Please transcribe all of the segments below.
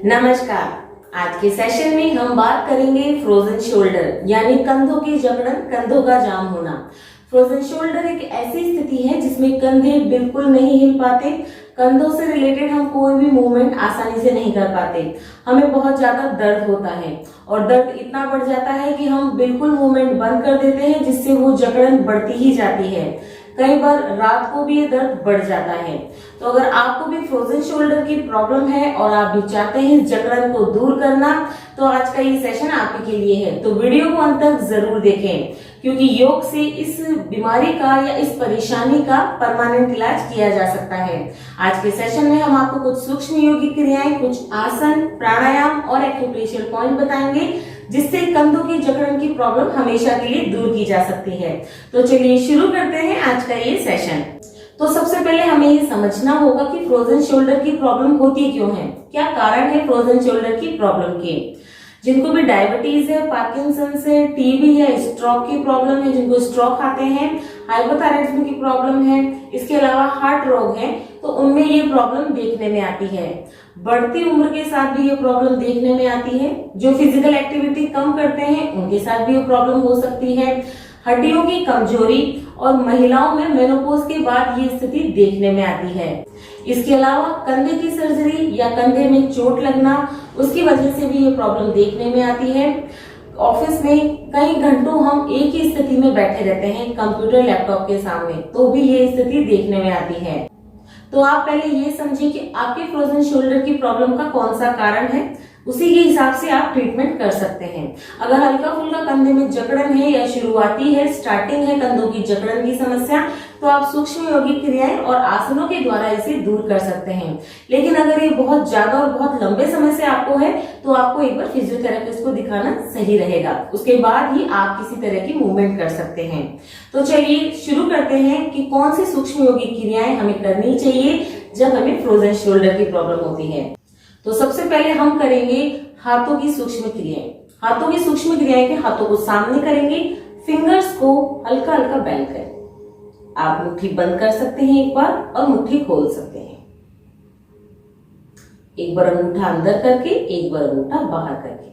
नमस्कार। आज के सेशन में हम बात करेंगे फ्रोजन शोल्डर यानी कंधों की जकड़न, कंधों का जाम होना। फ्रोजन शोल्डर एक ऐसी स्थिति है जिसमें कंधे बिल्कुल नहीं हिल पाते। कंधों से रिलेटेड हम कोई भी मूवमेंट आसानी से नहीं कर पाते। हमें बहुत ज्यादा दर्द होता है और दर्द इतना बढ़ जाता है कि हम बिल्कुल मूवमेंट बंद कर देते हैं, जिससे वो जकड़न बढ़ती ही जाती है। कई बार रात को भी ये दर्द बढ़ जाता है। तो अगर आपको भी फ्रोजन शोल्डर की प्रॉब्लम है और आप भी चाहते हैं इस जकड़न को दूर करना, तो आज का ये सेशन आपके लिए है। तो वीडियो को अंत तक जरूर देखें, क्योंकि योग से इस बीमारी का या इस परेशानी का परमानेंट इलाज किया जा सकता है। आज के सेशन में हम आपको कुछ सूक्ष्म योगिक क्रियाएं, कुछ आसन, प्राणायाम और एक्यूप्रेशर पॉइंट बताएंगे, जिससे कंधों की जकड़न की प्रॉब्लम हमेशा के लिए दूर की जा सकती है। तो चलिए शुरू करते हैं आज का ये सेशन। तो सबसे पहले हमें ये समझना होगा कि फ्रोजन शोल्डर की प्रॉब्लम होती क्यों है, क्या कारण है फ्रोजन शोल्डर की प्रॉब्लम के। जिनको भी डायबिटीज है, पार्किंसंस है, टीबी है, स्ट्रोक की प्रॉब्लम है, जिनको स्ट्रोक आते हैं, हाइपोथायराइडिज्म की प्रॉब्लम है, इसके अलावा हार्ट रोग है, तो उनमें ये प्रॉब्लम देखने में आती है। बढ़ती उम्र के साथ भी ये प्रॉब्लम देखने में आती है। जो फिजिकल एक्टिविटी कम करते हैं उनके साथ भी ये प्रॉब्लम हो सकती है। हड्डियों की कमजोरी और महिलाओं में मेनोपॉज के बाद ये स्थिति देखने में आती है। इसके अलावा कंधे की सर्जरी या कंधे में चोट लगना, उसकी वजह से भी ये प्रॉब्लम देखने में आती है। ऑफिस में कई घंटों हम एक ही स्थिति में बैठे रहते हैं कंप्यूटर लैपटॉप के सामने, तो भी ये स्थिति देखने में आती है। तो आप पहले ये समझिए कि आपके फ्रोजन शोल्डर की प्रॉब्लम का कौन सा कारण है, उसी के हिसाब से आप ट्रीटमेंट कर सकते हैं। अगर हल्का फुल्का कंधे में जकड़न है या शुरुआती है, स्टार्टिंग है कंधों की जकड़न की समस्या, तो आप सूक्ष्म योगिक क्रियाएं और आसनों के द्वारा इसे दूर कर सकते हैं। लेकिन अगर ये बहुत ज्यादा और बहुत लंबे समय से आपको है, तो आपको एक बार फिजियोथेरेपिस्ट को दिखाना सही रहेगा। उसके बाद ही आप किसी तरह की मूवमेंट कर सकते हैं। तो चलिए शुरू करते हैं कि कौन सी सूक्ष्म योगिक क्रियाएं हमें करनी चाहिए जब हमें फ्रोजन शोल्डर की प्रॉब्लम होती है। तो सबसे पहले हम करेंगे हाथों की सूक्ष्म क्रियाएं। हाथों की सूक्ष्म क्रियाएं के हाथों को सामने करेंगे, फिंगर्स को हल्का हल्का बेंड करें। आप मुट्ठी बंद कर सकते हैं एक बार और मुट्ठी खोल सकते हैं। एक बार अंगूठा अंदर करके, एक बार अंगूठा बाहर करके।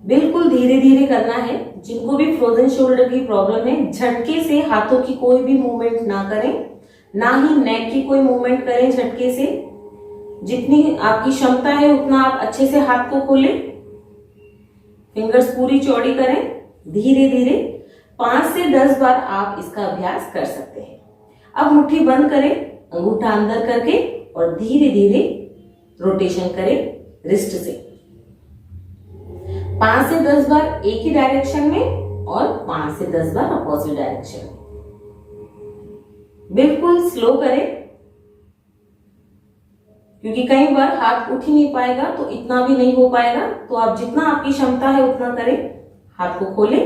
बिल्कुल धीरे धीरे करना है। जिनको भी फ्रोजन शोल्डर की प्रॉब्लम है, झटके से हाथों की कोई भी मूवमेंट ना करें, ना ही नेक की कोई मूवमेंट करें झटके से। जितनी आपकी क्षमता है उतना आप अच्छे से हाथ को खोलें, फिंगर्स पूरी चौड़ी करें। धीरे धीरे 5 से 10 बार आप इसका अभ्यास कर सकते हैं। अब मुट्ठी बंद करें, अंगूठा अंदर करके और धीरे धीरे रोटेशन करें रिस्ट से। 5 से 10 बार एक ही डायरेक्शन में और 5 से 10 बार अपोजिट डायरेक्शन में। बिल्कुल स्लो करें, क्योंकि कई बार हाथ उठ ही नहीं पाएगा, तो इतना भी नहीं हो पाएगा। तो आप जितना आपकी क्षमता है उतना करें। हाथ को खोलें।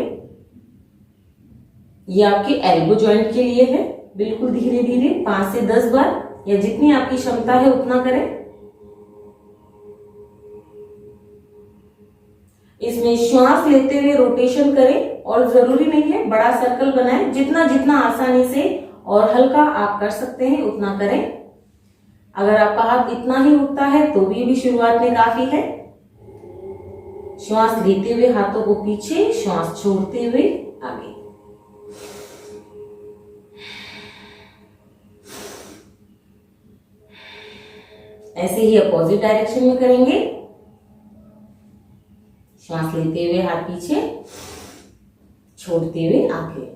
ये आपके एल्बो जॉइंट के लिए है। बिल्कुल धीरे धीरे 5 से 10 बार या जितनी आपकी क्षमता है उतना करें। इसमें श्वास लेते हुए रोटेशन करें और जरूरी नहीं है बड़ा सर्कल बनाएं। जितना जितना आसानी से और हल्का आप कर सकते हैं उतना करें। अगर आपका हाथ इतना ही उठता है तो भी शुरुआत में काफी है। श्वास लेते हुए हाथों को पीछे, श्वास छोड़ते हुए आगे। ऐसे ही अपोजिट डायरेक्शन में करेंगे। श्वास लेते हुए हाथ पीछे, छोड़ते हुए आगे।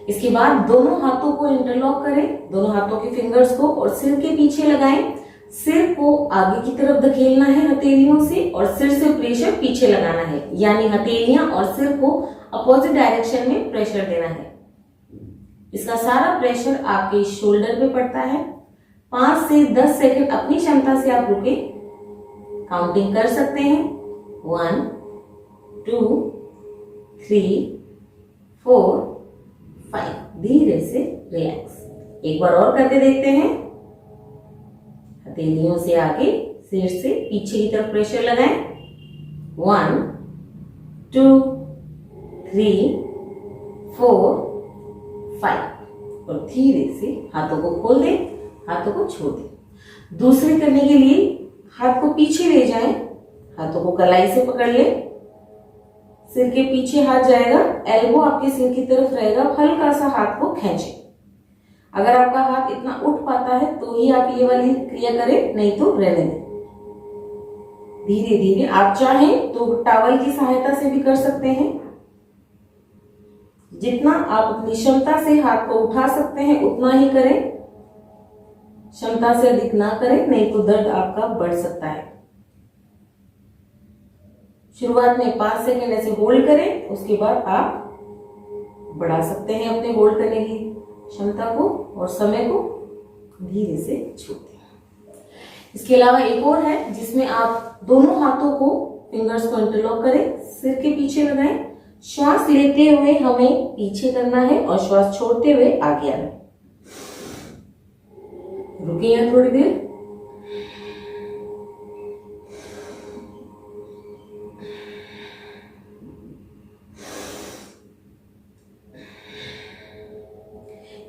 इसके बाद दोनों हाथों को इंटरलॉक करें, दोनों हाथों के फिंगर्स को, और सिर के पीछे लगाएं। सिर को आगे की तरफ धकेलना है हथेलियों से और सिर से प्रेशर पीछे लगाना है, यानी हथेलियां और सिर को अपोजिट डायरेक्शन में प्रेशर देना है। इसका सारा प्रेशर आपके शोल्डर पे पड़ता है। 5 से 10 सेकंड अपनी क्षमता से आप रुके, काउंटिंग कर सकते हैं। 1 2 3 4 5। धीरे से रिलैक्स। एक बार और करके देखते हैं। हथेलियों से आगे, सिर से पीछे की तरफ प्रेशर लगाएं। 1 2 3 4 5 और धीरे से हाथों को खोल दें, हाथों को छोड़ दें। दूसरी करने के लिए हाथ को पीछे ले जाएं, हाथों को कलाई से पकड़ लें, सिर के पीछे हाथ जाएगा, एल्बो आपके सिर की तरफ रहेगा, हल्का सा हाथ को खींचें। अगर आपका हाथ इतना उठ पाता है तो ही आप ये वाली क्रिया करें, नहीं तो रहने दें। धीरे धीरे आप चाहें तो टॉवल की सहायता से भी कर सकते हैं। जितना आप अपनी क्षमता से हाथ को उठा सकते हैं उतना ही करें, क्षमता से अधिक ना करें, नहीं तो दर्द आपका बढ़ सकता है। शुरुआत में 5 सेकंड ऐसे होल्ड करें, उसके बाद आप बढ़ा सकते हैं अपने होल्ड करने की क्षमता को और समय को धीरे से छोड़ते हैं। इसके अलावा एक और है जिसमें आप दोनों हाथों को फिंगर्स को इंटरलॉक करें, सिर के पीछे लगाएं, श्वास लेते हुए हमें पीछे करना है और श्वास छोड़ते हुए आगे आना है। रुकिए थोड़ी देर।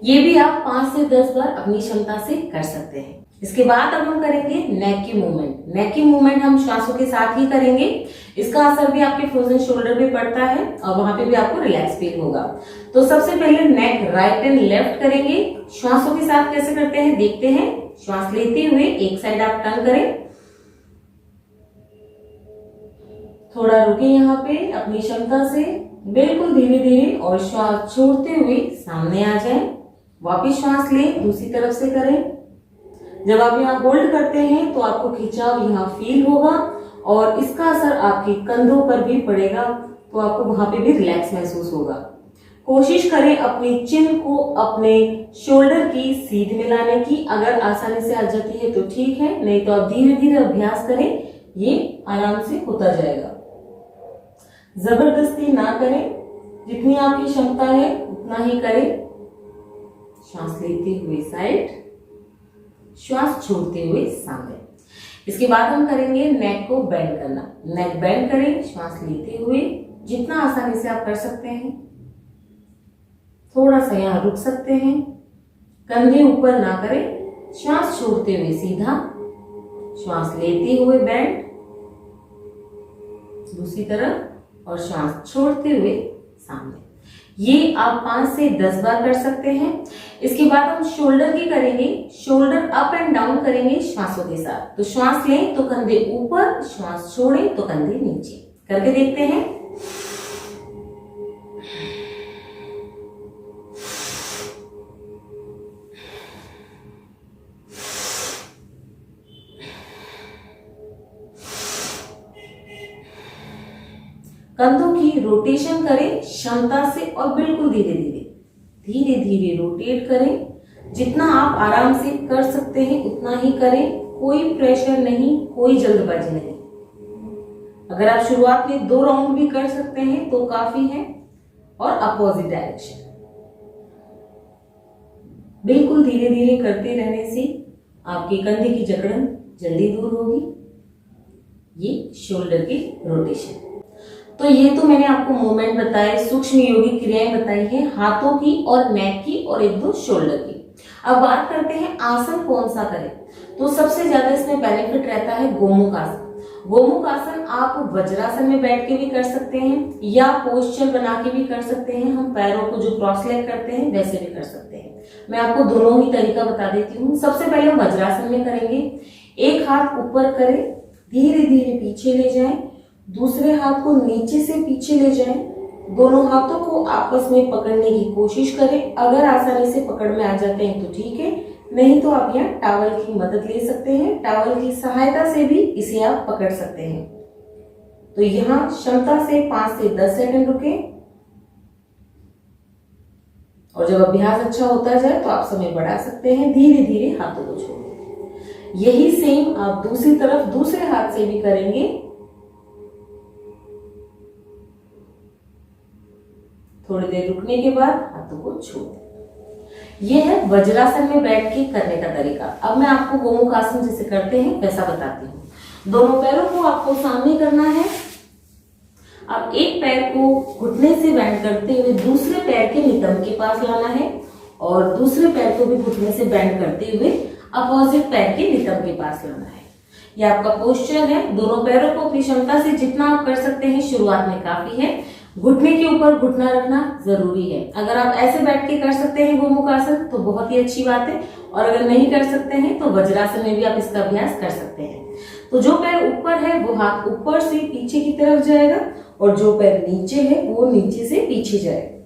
ये भी आप 5 से 10 बार अपनी क्षमता से कर सकते हैं। इसके बाद अब हम करेंगे नेक की मूवमेंट। नेक की मूवमेंट हम श्वासों के साथ ही करेंगे। इसका असर भी आपके फ्रोजन शोल्डर पे पड़ता है और वहां पे भी आपको रिलैक्स फील होगा। तो सबसे पहले नेक राइट एंड लेफ्ट करेंगे। श्वासों के साथ कैसे करते हैं देखते हैं। श्वास लेते हुए एक साइड आप टर्न करें, थोड़ा रुके यहाँ पे अपनी क्षमता से, बिल्कुल धीरे धीरे, और श्वास छोड़ते हुए सामने आ जाए। वापिस श्वास लें, दूसरी तरफ से करें। जब आप यहाँ होल्ड करते हैं तो आपको खिंचाव यहाँ फील होगा और इसका असर आपके कंधों पर भी पड़ेगा, तो आपको वहां पे भी रिलैक्स महसूस होगा। कोशिश करें अपनी चिन को अपने शोल्डर की सीध में लाने की। अगर आसानी से आ जाती है तो ठीक है, नहीं तो आप धीरे धीरे अभ्यास करें, ये आराम से होता जाएगा। जबरदस्ती ना करें, जितनी आपकी क्षमता है उतना ही करें। श्वास लेते हुए साइड, श्वास छोड़ते हुए सामने। इसके बाद हम करेंगे नेक को बेंड करना। नेक बेंड करें, श्वास लेते हुए, जितना आसानी से आप कर सकते हैं। थोड़ा सा यहाँ रुक सकते हैं, कंधे ऊपर ना करें, श्वास छोड़ते हुए सीधा, श्वास लेते हुए बेंड, दूसरी तरफ, और श्वास छोड़ते हुए सामने। ये आप 5 से 10 बार कर सकते हैं। इसके बाद हम शोल्डर की करेंगे। शोल्डर अप एंड डाउन करेंगे श्वासों के साथ। तो श्वास लें तो कंधे ऊपर, श्वास छोड़ें तो कंधे नीचे। करके देखते हैं। कंधों की रोटेशन करें क्षमता से और बिल्कुल धीरे धीरे, धीरे धीरे रोटेट करें। जितना आप आराम से कर सकते हैं उतना ही करें, कोई प्रेशर नहीं, कोई जल्दबाजी नहीं। अगर आप शुरुआत में 2 राउंड भी कर सकते हैं तो काफी है। और अपोजिट डायरेक्शन, बिल्कुल धीरे धीरे करते रहने से आपके कंधे की जकड़न जल्दी दूर होगी। ये शोल्डर की रोटेशन। तो ये तो मैंने आपको मूवमेंट बताए, सूक्ष्म योगी क्रियाएं बताई है हाथों की और नेक की और 1-2 शोल्डर की। अब बात करते हैं आसन कौन सा करें। तो सबसे ज्यादा इसमें बेनिफिट रहता है गोमुख आसन। गोमुख आसन आप वज्रासन में बैठ के भी कर सकते हैं या पोस्चर बना के भी कर सकते हैं। हम पैरों को जो क्रॉस लेग करते हैं वैसे भी कर सकते हैं। मैं आपको दोनों ही तरीका बता देती हूँ। सबसे पहले हम वज्रासन में करेंगे। एक हाथ ऊपर करें, धीरे धीरे पीछे ले जाएं, दूसरे हाथ को नीचे से पीछे ले जाएं। दोनों हाथों को आपस में पकड़ने की कोशिश करें। अगर आसानी से पकड़ में आ जाते हैं तो ठीक है, नहीं तो आप यहाँ टॉवल की मदद ले सकते हैं। टॉवल की सहायता से भी इसे आप पकड़ सकते हैं। तो यहाँ क्षमता से 5 से 10 सेकंड रुके और जब अभ्यास अच्छा होता जाए तो आप समय बढ़ा सकते हैं। धीरे धीरे हाथों को छोड़ें। यही सेम आप दूसरी तरफ दूसरे हाथ से भी करेंगे। थोड़ी देर रुकने के बाद हाथों को छोड़ दें। यह है वज्रासन में बैठ के करने का तरीका। अब मैं आपको गोमुख आसन जैसे करते हैं वैसा बताती हूँ। दोनों पैरों को आपको सामने करना है। अब एक पैर को घुटने से बेंड करते हुए दूसरे पैर के नितंब के पास लाना है और दूसरे पैर को भी घुटने से बेंड करते हुए अपोजिट पैर के नितंब के पास लाना है। यह आपका पोस्चर है। दोनों पैरों को अपनी क्षमता से जितना आप कर सकते हैं शुरुआत में काफी है। घुटने के ऊपर घुटना रखना जरूरी है। अगर आप ऐसे बैठ के कर सकते हैं गोमुख आसन तो बहुत ही अच्छी बात है, और अगर नहीं कर सकते हैं तो वज्रासन में भी आप इसका अभ्यास कर सकते हैं। तो जो पैर ऊपर है वो हाथ ऊपर से पीछे की तरफ जाएगा और जो पैर नीचे है वो नीचे से पीछे जाएगा।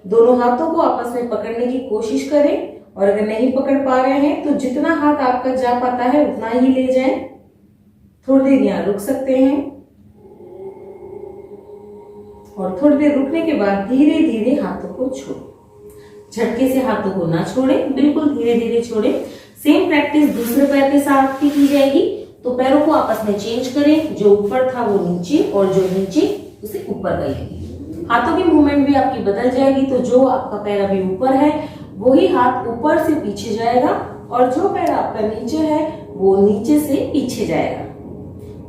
दोनों हाथों को आपस में पकड़ने की कोशिश करें, और अगर नहीं पकड़ पा रहे हैं तो जितना हाथ आपका जा पाता है उतना ही ले जाएं। थोड़ी देर यहाँ रुक सकते हैं और थोड़ी देर रुकने के बाद धीरे धीरे हाथों को छोड़ें। झटके से हाथों को ना छोड़ें, बिल्कुल धीरे धीरे छोड़ें। सेम प्रैक्टिस दूसरे पैर के साथ भी की जाएगी। तो पैरों को आपस में चेंज करें, जो ऊपर था वो नीचे और जो नीचे उसे ऊपर करेंगे। हाथों की मूवमेंट भी आपकी बदल जाएगी। तो जो आपका पैर अभी ऊपर है वही हाथ ऊपर से पीछे जाएगा और जो पैर आपका नीचे है वो नीचे से पीछे जाएगा।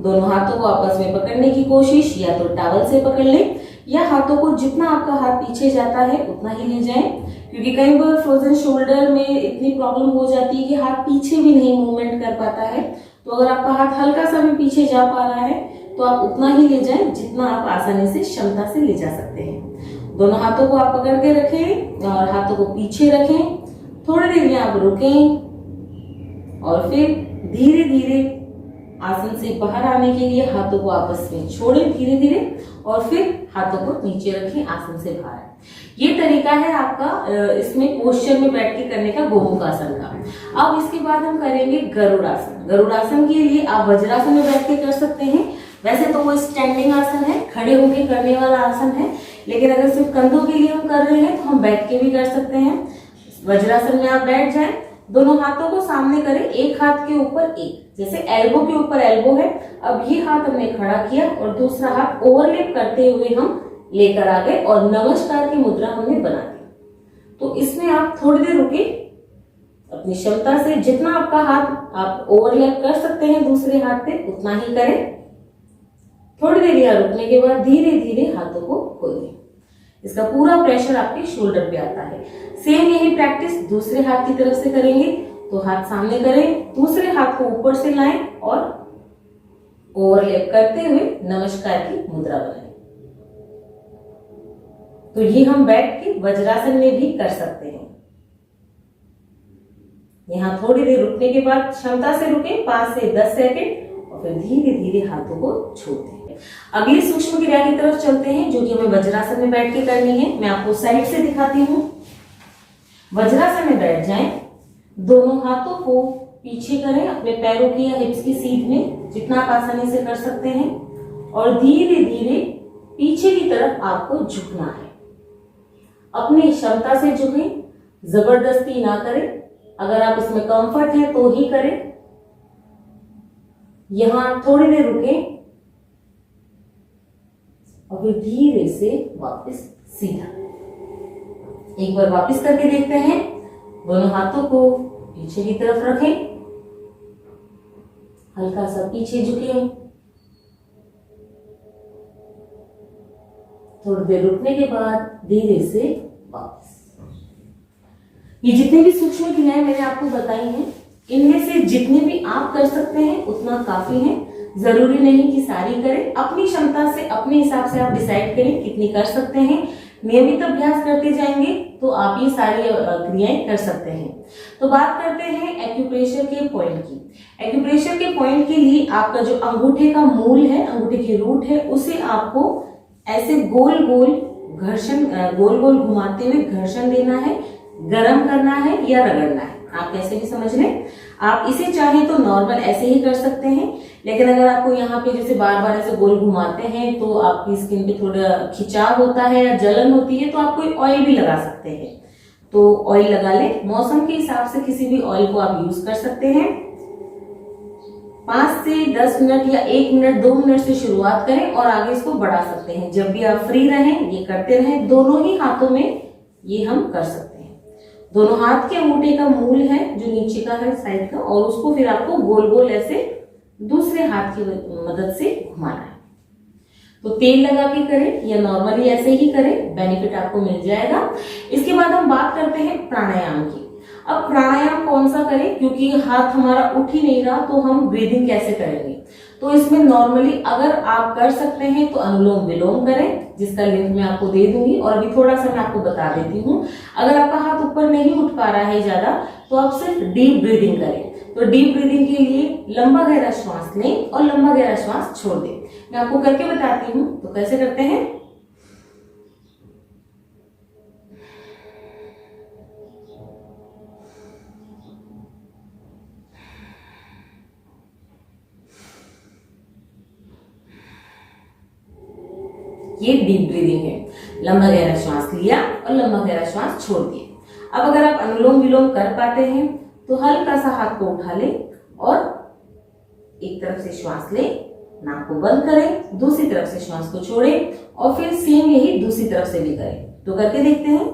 दोनों हाथों को आपस में पकड़ने की कोशिश, या तो टॉवल से पकड़ लें या हाथों को जितना आपका हाथ पीछे जाता है उतना ही ले जाएं, क्योंकि कई बार फ्रोजन शोल्डर में इतनी प्रॉब्लम हो जाती है कि हाथ पीछे भी नहीं मूवमेंट कर पाता है। तो अगर आपका हाथ हल्का सा भी पीछे जा पा रहा है तो आप उतना ही ले जाएं जितना आप आसानी से क्षमता से ले जा सकते हैं। दोनों हाथों को आप पकड़ के रखें और हाथों को पीछे रखें। थोड़ी देर में आप रुकें और फिर धीरे धीरे आसन से बाहर आने के लिए हाथों को आपस में छोड़ें धीरे धीरे, और फिर हाथों को नीचे रखें आसन से बाहर। ये तरीका है आपका इसमें पोस्चर में बैठ के करने का गोमुख आसन का। अब इसके बाद हम करेंगे गरुड़ासन। गरुड़ासन के लिए आप वज्रासन में बैठ के कर सकते हैं। वैसे तो वो स्टैंडिंग आसन है, खड़े होकर करने वाला आसन है, लेकिन अगर सिर्फ कंधों के लिए हम कर रहे हैं तो हम बैठ के भी कर सकते हैं। वज्रासन में आप बैठ जाएं, दोनों हाथों को सामने करें, एक हाथ के ऊपर एक, जैसे एल्बो के ऊपर एल्बो है। अब ये हाथ हमने खड़ा किया और दूसरा हाथ ओवरलैप करते हुए हम लेकर आ गए और नमस्कार की मुद्रा हमने बना दी। तो इसमें आप थोड़ी देर रुके, अपनी क्षमता से जितना आपका हाथ आप ओवरलैप कर सकते हैं दूसरे हाथ पे उतना ही करें। थोड़ी देर यहाँ रुकने के बाद धीरे धीरे हाथों को खोलें। इसका पूरा प्रेशर आपके शोल्डर पे आता है। सेम यही प्रैक्टिस दूसरे हाथ की तरफ से करेंगे। तो हाथ सामने करें, दूसरे हाथ को ऊपर से लाएं और ओवरलैप करते हुए नमस्कार की मुद्रा बनाएं। तो ये हम बैठ के वज्रासन में भी कर सकते हैं। यहाँ थोड़ी देर रुकने के बाद क्षमता से रुकें 5 से 10 सेकंड और फिर धीरे धीरे हाथों को छोड़ते हैं। अगली सूक्ष्म क्रिया की तरफ चलते हैं जो कि हमें वज्रासन में बैठ के करनी है। मैं आपको साइड से दिखाती हूँ। वज्रासन में बैठ जाएं, दोनों हाथों को पीछे करें अपने पैरों की या हिप्स की सीध में, जितना आप आसानी से कर सकते हैं, और धीरे धीरे पीछे की तरफ आपको झुकना है। अपनी क्षमता से झुकें, जबरदस्ती ना करें। अगर आप इसमें कंफर्ट है तो ही करें। यहां थोड़ी देर रुकें और फिर धीरे से वापस सीधा। एक बार वापस करके देखते हैं। दोनों हाथों को पीछे की तरफ रखें, हल्का सा पीछे झुकें, थोड़ी देर रुकने के बाद धीरे से वापस। ये जितने भी सूक्ष्म क्रियाएं मैंने आपको बताई हैं, इनमें से जितने भी आप कर सकते हैं उतना काफी है। जरूरी नहीं कि सारी करें। अपनी क्षमता से अपने हिसाब से आप डिसाइड करें कितनी कर सकते हैं। नियमित अभ्यास करते जाएंगे तो आप ये सारी क्रियाएं कर सकते हैं। तो बात करते हैं एक्यूप्रेशर के पॉइंट की। एक्यूप्रेशर के पॉइंट के लिए आपका जो अंगूठे का मूल है, अंगूठे की रूट है, उसे आपको ऐसे गोल गोल घर्षण, गोल गोल घुमाते हुए घर्षण देना है, गर्म करना है या रगड़ना है, आप कैसे भी समझ लें। आप इसे चाहें तो नॉर्मल ऐसे ही कर सकते हैं, लेकिन अगर आपको यहाँ पे जैसे बार बार ऐसे गोल घुमाते हैं तो आपकी स्किन पे थोड़ा खिंचाव होता है या जलन होती है, तो आप कोई ऑयल भी लगा सकते हैं। तो ऑयल लगा लें, मौसम के हिसाब से किसी भी ऑयल को आप यूज कर सकते हैं। 5 से 10 मिनट या 1 मिनट 2 मिनट से शुरुआत करें और आगे इसको बढ़ा सकते हैं। जब भी आप फ्री रहें ये करते रहें। दोनों ही हाथों में ये हम कर सकते हैं। दोनों हाथ के अंगूठे का मूल है जो नीचे का है साइड का, और उसको फिर आपको गोल गोल ऐसे दूसरे हाथ की मदद से घुमाना है। तो तेल लगा के करें या नॉर्मली ऐसे ही करें, बेनिफिट आपको मिल जाएगा। इसके बाद हम बात करते हैं प्राणायाम की। अब प्राणायाम कौन सा करें, क्योंकि हाथ हमारा उठ ही नहीं रहा तो हम ब्रीदिंग कैसे करेंगे। तो इसमें नॉर्मली अगर आप कर सकते हैं तो अनुलोम विलोम करें, जिसका लिंक मैं आपको दे दूंगी और अभी थोड़ा सा मैं आपको बता देती हूँ। अगर आपका हाथ ऊपर नहीं उठ पा रहा है ज्यादा तो आप सिर्फ डीप ब्रीदिंग करें। तो डीप ब्रीदिंग के लिए लंबा गहरा श्वास लें और लंबा गहरा श्वास छोड़ दें। मैं आपको करके बताती हूँ तो कैसे करते हैं। ये डीप ब्रीदिंग है। लंबा गहरा श्वास लिया और लंबा गहरा श्वास छोड़ दिया। अब अगर आप अनुलोम विलोम कर पाते हैं तो हल्का सा हाथ को उठा लें और एक तरफ से श्वास लें, नाक को बंद करें, दूसरी तरफ से श्वास को छोड़ें और फिर सेम यही दूसरी तरफ से भी करें। तो करके देखते हैं।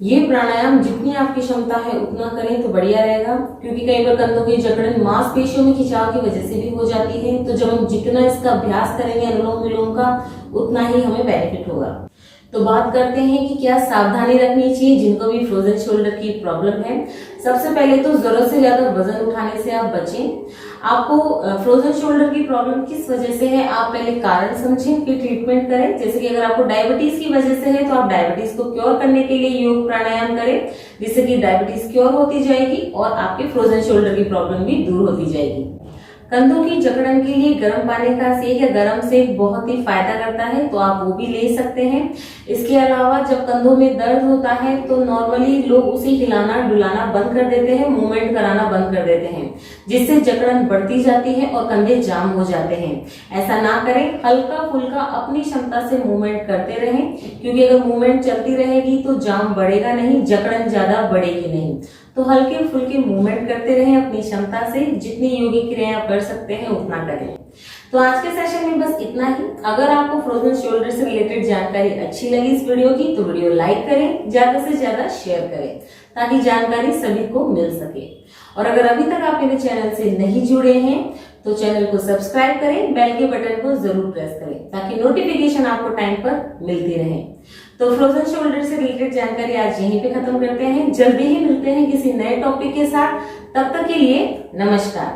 ये प्राणायाम जितनी आपकी क्षमता है उतना करें तो बढ़िया रहेगा, क्योंकि कई बार कंधों की जकड़न मांसपेशियों में खिंचाव की वजह से भी हो जाती है। तो जब हम जितना इसका अभ्यास करेंगे अनुलोम विलोम का, उतना ही हमें बेनिफिट होगा। तो बात करते हैं कि क्या सावधानी रखनी चाहिए जिनको भी फ्रोजन शोल्डर की प्रॉब्लम है। सबसे पहले तो जरूरत से ज्यादा वजन उठाने से आप बचें। आपको फ्रोजन शोल्डर की प्रॉब्लम किस वजह से है, आप पहले कारण समझें फिर ट्रीटमेंट करें। जैसे कि अगर आपको डायबिटीज की वजह से है तो आप डायबिटीज को क्योर करने के लिए योग प्राणायाम करें, जिससे कि डायबिटीज क्योर होती जाएगी और आपके फ्रोजन शोल्डर की प्रॉब्लम भी दूर होती जाएगी। कंधों की जकड़न के लिए गर्म पानी का सेक या गर्म सेक बहुत ही फायदा करता है, तो आप वो भी ले सकते हैं। इसके अलावा जब कंधों में दर्द होता है तो नॉर्मली लोग उसे हिलाना डुलाना बंद कर देते हैं, मूवमेंट कराना बंद कर देते हैं, जिससे जकड़न बढ़ती जाती है और कंधे जाम हो जाते हैं। ऐसा ना करें, हल्का फुल्का अपनी क्षमता से मूवमेंट करते रहें, क्योंकि अगर मूवमेंट चलती रहेगी तो जाम बढ़ेगा नहीं, जकड़न ज्यादा बढ़ेगी नहीं। तो हल्के फुल्के मूवमेंट करते रहें अपनी क्षमता से, जितनी योगी क्रियाएं आप कर सकते हैं उतना करें। तो आज के सेशन में बस इतना ही। अगर आपको फ्रोजन शोल्डर से रिलेटेड जानकारी अच्छी लगी इस वीडियो की तो वीडियो लाइक करें, ज्यादा से ज्यादा शेयर करें, ताकि जानकारी सभी को मिल सके। और अगर अभी तक आप मेरे चैनल से नहीं जुड़े हैं तो चैनल को सब्सक्राइब करें, बेल के बटन को जरूर प्रेस करें, ताकि नोटिफिकेशन आपको टाइम पर मिलती रहे। तो फ्रोजन शोल्डर से रिलेटेड जानकारी आज यहीं पे खत्म करते हैं। जल्दी ही मिलते हैं किसी नए टॉपिक के साथ। तब तक के लिए नमस्कार।